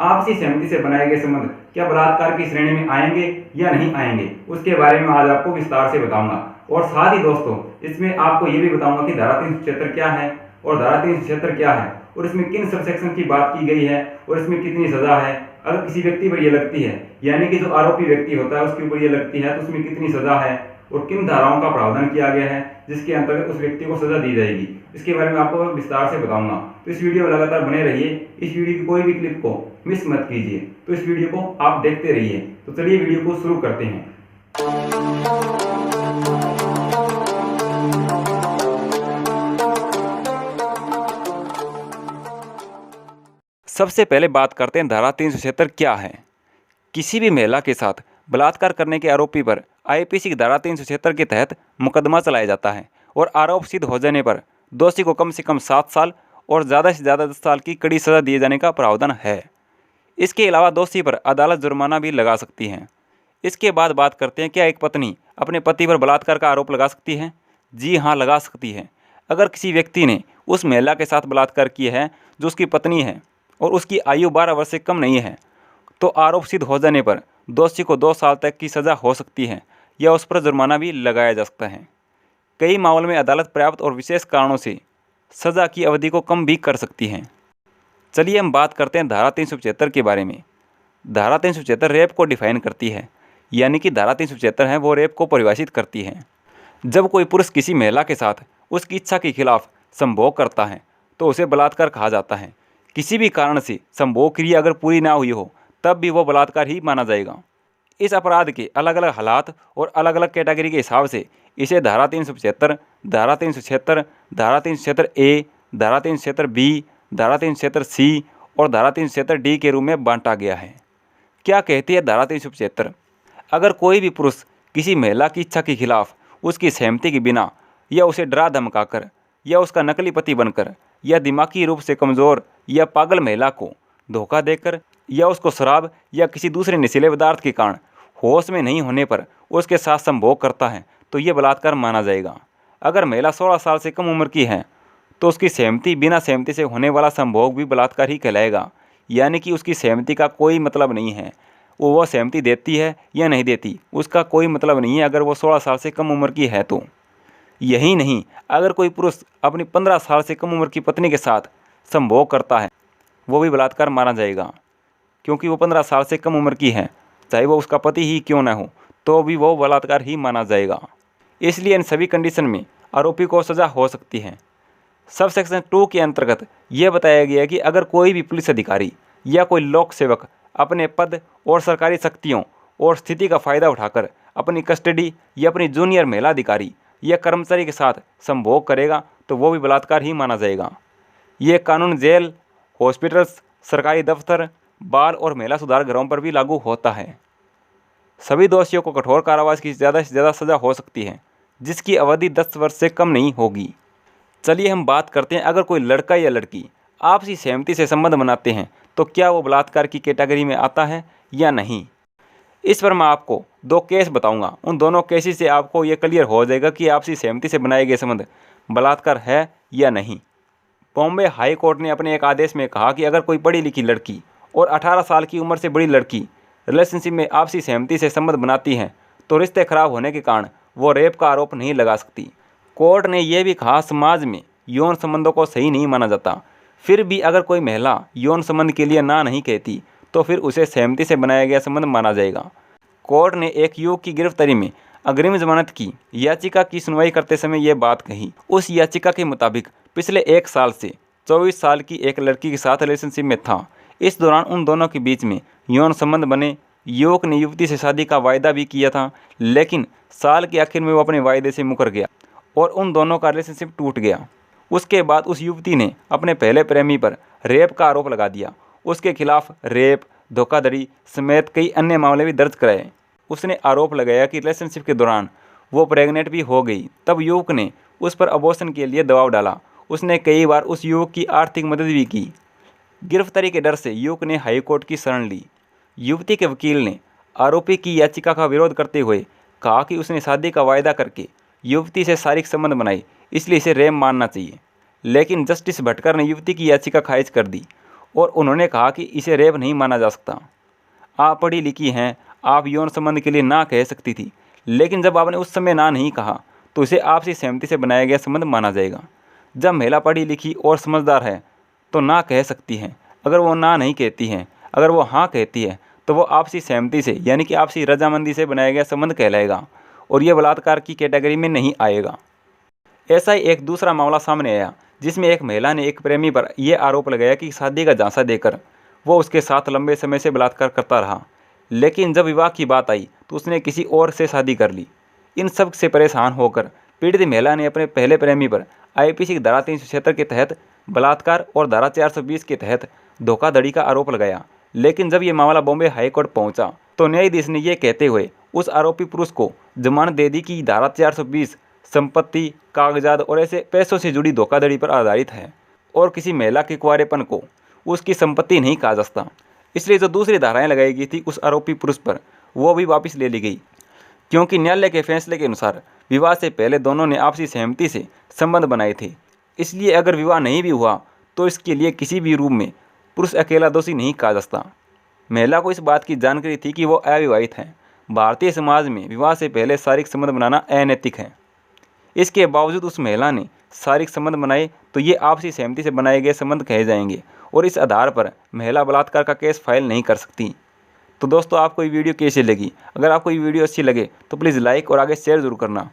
आपसी सहमति से बनाए गए संबंध क्या बलात्कार की श्रेणी में आएंगे या नहीं आएंगे, उसके बारे में आज आपको विस्तार से बताऊंगा। और साथ ही दोस्तों, इसमें आपको ये भी बताऊंगा कि धारा 376 क्या है और धारा 376 क्या है और इसमें किन सबसेक्शन की बात की गई है और इसमें कितनी सजा है। अगर किसी व्यक्ति पर यह लगती है, यानी कि जो आरोपी व्यक्ति होता है उसके ऊपर यह लगती है, तो उसमें कितनी सजा है और किन धाराओं का प्रावधान किया गया है जिसके अंतर्गत उस व्यक्ति को सजा दी जाएगी, इसके बारे में आपको विस्तार से बताऊंगा। तो इस वीडियो में लगातार बने रहिए, इस वीडियो की कोई भी क्लिप को मिस मत कीजिए। तो इस वीडियो को आप देखते रहिए। तो चलिए वीडियो को शुरू करते हैं। सबसे पहले बात करते हैं धारा 376 क्या है। किसी भी महिला के साथ बलात्कार करने के आरोपी पर आईपीसी की धारा 376 के तहत मुकदमा चलाया जाता है और आरोप सिद्ध हो जाने पर दोषी को कम से कम 7 साल और ज़्यादा से ज़्यादा 10 साल की कड़ी सज़ा दिए जाने का प्रावधान है। इसके अलावा दोषी पर अदालत जुर्माना भी लगा सकती है। इसके बाद बात करते हैं, क्या एक पत्नी अपने पति पर बलात्कार का आरोप लगा सकती है? जी हाँ, लगा सकती है। अगर किसी व्यक्ति ने उस महिला के साथ बलात्कार किया है जो उसकी पत्नी है और उसकी आयु 12 वर्ष से कम नहीं है, तो आरोप सिद्ध हो जाने पर दोषी को 2 साल तक की सज़ा हो सकती है या उस पर जुर्माना भी लगाया जा सकता है। कई मामलों में अदालत पर्याप्त और विशेष कारणों से सज़ा की अवधि को कम भी कर सकती है। चलिए हम बात करते हैं धारा 375 के बारे में। धारा 375 रेप को डिफाइन करती है, यानी कि धारा 375 है वो रेप को परिभाषित करती है। जब कोई पुरुष किसी महिला के साथ उसकी इच्छा के खिलाफ संभोग करता है तो उसे बलात्कार कहा जाता है। किसी भी कारण से संभोग क्रिया अगर पूरी ना हुई हो तब भी वो बलात्कार ही माना जाएगा। इस अपराध के अलग अलग हालात और अलग अलग कैटेगरी के हिसाब से इसे धारा 375, धारा 376, धारा 376 ए, धारा 376 बी, धारा 376 सी और धारा 376 डी के रूप में बांटा गया है। क्या कहती है धारा 375? अगर कोई भी पुरुष किसी महिला की इच्छा के खिलाफ उसकी सहमति के बिना या उसे डरा धमकाकर या उसका नकली पति बनकर या दिमागी रूप से कमज़ोर या पागल महिला को धोखा देकर या उसको शराब या किसी दूसरे नशीले पदार्थ के कारण होश में नहीं होने पर उसके साथ संभोग करता है तो ये बलात्कार माना जाएगा। अगर महिला 16 साल से कम उम्र की है तो उसकी सहमति बिना सहमति से होने वाला संभोग भी बलात्कार ही कहलाएगा, यानी कि उसकी सहमति का कोई मतलब नहीं है। वो सहमति देती है या नहीं देती उसका कोई मतलब नहीं है अगर वो 16 साल से कम उम्र की है तो। यही नहीं, अगर कोई पुरुष अपनी 15 साल से कम उम्र की पत्नी के साथ संभोग करता है वो भी बलात्कार माना जाएगा, क्योंकि वो 15 साल से कम उम्र की है, चाहे वो उसका पति ही क्यों न हो तो भी वो बलात्कार ही माना जाएगा। इसलिए इन सभी कंडीशन में आरोपी को सज़ा हो सकती है। सब सेक्शन 2 के अंतर्गत यह बताया गया है कि अगर कोई भी पुलिस अधिकारी या कोई लोक सेवक अपने पद और सरकारी शक्तियों और स्थिति का फ़ायदा उठाकर अपनी कस्टडी या अपनी जूनियर महिला अधिकारी या कर्मचारी के साथ संभोग करेगा तो वो भी बलात्कार ही माना जाएगा। ये कानून जेल, हॉस्पिटल्स, सरकारी दफ्तर, बाल और महिला सुधार गृहों पर भी लागू होता है। सभी दोषियों को कठोर कारावास की ज़्यादा से ज़्यादा सज़ा हो सकती है जिसकी अवधि 10 वर्ष से कम नहीं होगी। चलिए हम बात करते हैं, अगर कोई लड़का या लड़की आपसी सहमति से संबंध बनाते हैं तो क्या वो बलात्कार की कैटेगरी में आता है या नहीं। इस पर मैं आपको 2 केस बताऊंगा। उन दोनों केसेस से आपको ये क्लियर हो जाएगा कि आपसी सहमति से बनाए गए संबंध बलात्कार है या नहीं। बॉम्बे हाई कोर्ट ने अपने एक आदेश में कहा कि अगर कोई पढ़ी लिखी लड़की और 18 साल की उम्र से बड़ी लड़की रिलेशनशिप में आपसी सहमति से संबंध बनाती हैं तो रिश्ते खराब होने के कारण वो रेप का आरोप नहीं लगा सकती। कोर्ट ने यह भी कहा, समाज में यौन संबंधों को सही नहीं माना जाता, फिर भी अगर कोई महिला यौन संबंध के लिए ना नहीं कहती तो फिर उसे सहमति से बनाया गया संबंध माना जाएगा। कोर्ट ने एक युवक की गिरफ्तारी में अग्रिम जमानत की याचिका की सुनवाई करते समय ये बात कही। उस याचिका के मुताबिक पिछले 1 साल से 24 साल की एक लड़की के साथ रिलेशनशिप में था। इस दौरान उन दोनों के बीच में यौन संबंध बने। युवक ने युवती से शादी का वायदा भी किया था, लेकिन साल के आखिर में वो अपने वायदे से मुकर गया और उन दोनों का रिलेशनशिप टूट गया। उसके बाद उस युवती ने अपने पहले प्रेमी पर रेप का आरोप लगा दिया। उसके खिलाफ रेप, धोखाधड़ी समेत कई अन्य मामले भी दर्ज कराए। उसने आरोप लगाया कि रिलेशनशिप के दौरान वो प्रेग्नेंट भी हो गई। तब युवक ने उस पर अबॉर्शन के लिए दबाव डाला। उसने कई बार उस युवक की आर्थिक मदद भी की। गिरफ्तारी के डर से युवक ने हाईकोर्ट की शरण ली। युवती के वकील ने आरोपी की याचिका का विरोध करते हुए कहा कि उसने शादी का वायदा करके युवती से शारीरिक संबंध बनाए, इसलिए इसे रेप मानना चाहिए। लेकिन जस्टिस भटकर ने युवती की याचिका खारिज कर दी। और उन्होंने कहा कि इसे रेप नहीं माना जा सकता। आप पढ़ी लिखी हैं, आप यौन संबंध के लिए ना कह सकती थी, लेकिन जब आपने उस समय ना नहीं कहा तो इसे आपसी सहमति से बनाया गया संबंध माना जाएगा। जब महिला पढ़ी लिखी और समझदार है तो ना कह सकती हैं। अगर वो ना नहीं कहती हैं, अगर वो हाँ कहती है तो वो आपसी सहमति से यानी कि आपसी रजामंदी से बनाया गया संबंध कहलाएगा और ये बलात्कार की कैटेगरी में नहीं आएगा। ऐसा ही एक दूसरा मामला सामने आया जिसमें एक महिला ने एक प्रेमी पर यह आरोप लगाया कि शादी का झांसा देकर वो उसके साथ लंबे समय से बलात्कार करता रहा, लेकिन जब विवाह की बात आई तो उसने किसी और से शादी कर ली। इन सब से परेशान होकर पीड़ित महिला ने अपने पहले प्रेमी पर आईपीसी की धारा 376 के तहत बलात्कार और धारा 420 के तहत धोखाधड़ी का आरोप लगाया। लेकिन जब ये मामला बॉम्बे हाईकोर्ट पहुंचा तो न्यायाधीश ने यह कहते हुए उस आरोपी पुरुष को जमानत दे दी कि धारा 420 संपत्ति, कागजात और ऐसे पैसों से जुड़ी धोखाधड़ी पर आधारित है और किसी महिला के कुंवारेपन को उसकी संपत्ति नहीं कहा जा सकता। इसलिए जो दूसरी धाराएं लगाई गई थी उस आरोपी पुरुष पर वो भी वापस ले ली गई, क्योंकि न्यायालय के फैसले के अनुसार विवाह से पहले दोनों ने आपसी सहमति से संबंध बनाए थे। इसलिए अगर विवाह नहीं भी हुआ तो इसके लिए किसी भी रूप में पुरुष अकेला दोषी नहीं कहा जा सकता। महिला को इस बात की जानकारी थी कि वो अविवाहित हैं। भारतीय समाज में विवाह से पहले शारीरिक संबंध बनाना अनैतिक है। इसके बावजूद उस महिला ने शारीरिक संबंध बनाए तो ये आपसी सहमति से बनाए गए संबंध कहे जाएंगे और इस आधार पर महिला बलात्कार का केस फाइल नहीं कर सकती। तो दोस्तों, आपको ये वीडियो कैसी लगी? अगर आपको ये वीडियो अच्छी लगे तो प्लीज़ लाइक और आगे शेयर जरूर करना।